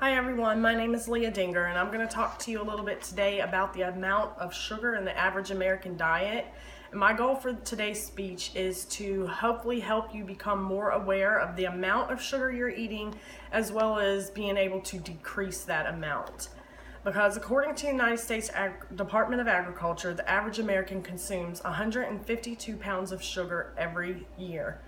Hi everyone, my name is Leah Dinger and I'm going to talk to you a little bit today about the amount of sugar in the average American diet. And my goal for today's speech is to hopefully help you become more aware of the amount of sugar you're eating, as well as being able to decrease that amount. Because according to the United States Department of Agriculture, the average American consumes 152 pounds of sugar every year.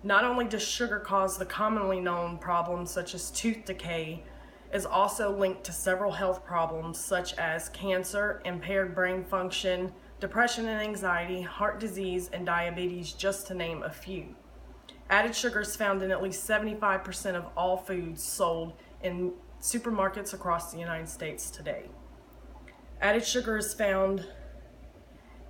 Not only does sugar cause the commonly known problems such as tooth decay, is also linked to several health problems such as cancer, impaired brain function, depression and anxiety, heart disease, and diabetes, just to name a few. Added sugar is found in at least 75% of all foods sold in supermarkets across the United States today. Added sugar is found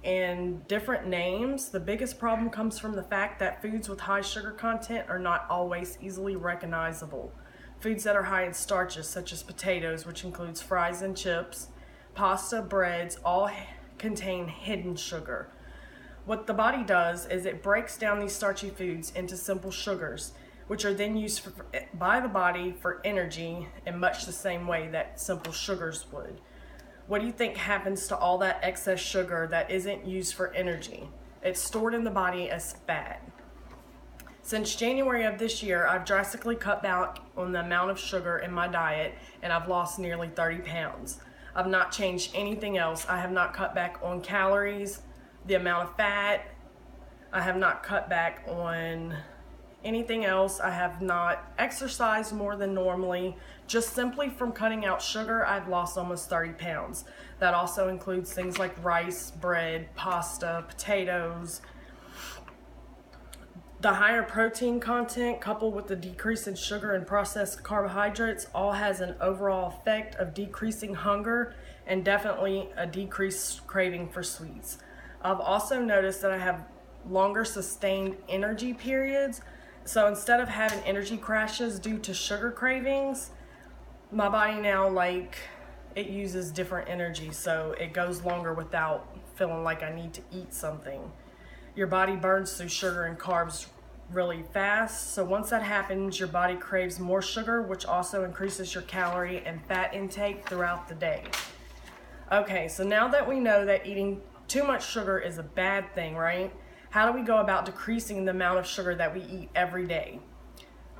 in different names. The biggest problem comes from the fact that foods with high sugar content are not always easily recognizable. Foods that are high in starches, such as potatoes, which includes fries and chips, pasta, breads, all contain hidden sugar. What the body does is it breaks down these starchy foods into simple sugars, which are then used by the body for energy in much the same way that simple sugars would. What do you think happens to all that excess sugar that isn't used for energy? It's stored in the body as fat. Since January of this year, I've drastically cut back on the amount of sugar in my diet, and I've lost nearly 30 pounds. I've not changed anything else. I have not cut back on calories, the amount of fat. I have not cut back on anything else. I have not exercised more than normally. Just simply from cutting out sugar, I've lost almost 30 pounds. That also includes things like rice, bread, pasta, potatoes. The higher protein content, coupled with the decrease in sugar and processed carbohydrates, all has an overall effect of decreasing hunger and definitely a decreased craving for sweets. I've also noticed that I have longer sustained energy periods. So instead of having energy crashes due to sugar cravings, my body now, it uses different energy, so it goes longer without feeling like I need to eat something. Your body burns through sugar and carbs really fast, so once that happens, your body craves more sugar, which also increases your calorie and fat intake throughout the day. Okay, so now that we know that eating too much sugar is a bad thing, right? How do we go about decreasing the amount of sugar that we eat every day?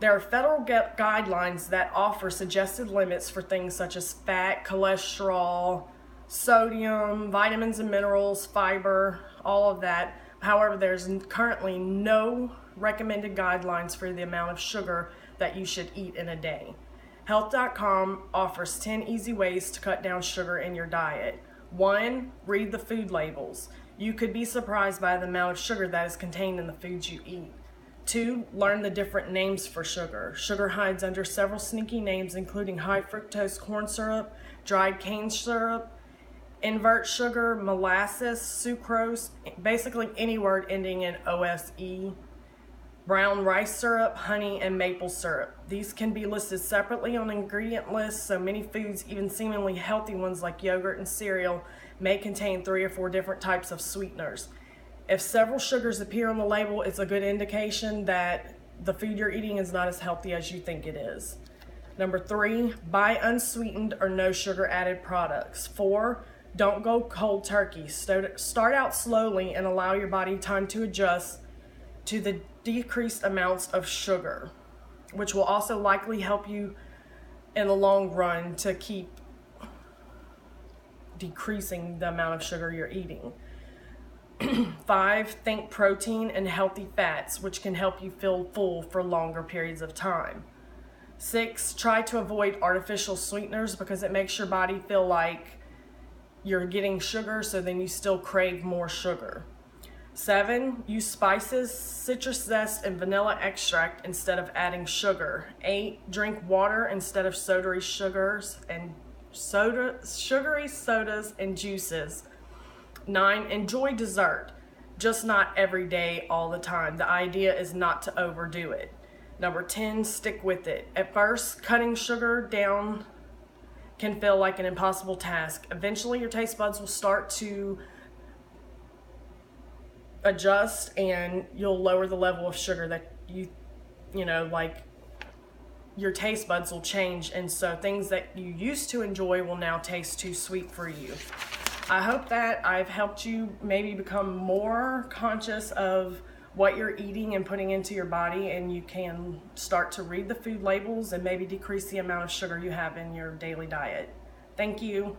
There are federal guidelines that offer suggested limits for things such as fat, cholesterol, sodium, vitamins and minerals, fiber, all of that. However, there's currently no recommended guidelines for the amount of sugar that you should eat in a day. Health.com offers 10 easy ways to cut down sugar in your diet. 1. Read the food labels. You could be surprised by the amount of sugar that is contained in the foods you eat. 2. Learn the different names for sugar. Sugar hides under several sneaky names, including high fructose corn syrup, dried cane syrup, invert sugar, molasses, sucrose, basically any word ending in OSE, brown rice syrup, honey, and maple syrup. These can be listed separately on ingredient lists, so many foods, even seemingly healthy ones like yogurt and cereal, may contain 3 or 4 different types of sweeteners. If several sugars appear on the label, it's a good indication that the food you're eating is not as healthy as you think it is. Number 3, buy unsweetened or no sugar added products. 4, don't go cold turkey. Start out slowly and allow your body time to adjust to the decreased amounts of sugar, which will also likely help you in the long run to keep decreasing the amount of sugar you're eating. 5, think protein and healthy fats, which can help you feel full for longer periods of time. 6, try to avoid artificial sweeteners because it makes your body feel like you're getting sugar, so then you still crave more sugar. 7, use spices, citrus zest, and vanilla extract instead of adding sugar. 8, drink water instead of sugary sodas and juices. 9, enjoy dessert, just not every day all the time. The idea is not to overdo it. Number 10, stick with it. At first, cutting sugar down can feel like an impossible task. Eventually, your taste buds will start to adjust and you'll lower the level of sugar that you your taste buds will change, and so things that you used to enjoy will now taste too sweet for you. I hope that I've helped you maybe become more conscious of what you're eating and putting into your body, and you can start to read the food labels and maybe decrease the amount of sugar you have in your daily diet. Thank you.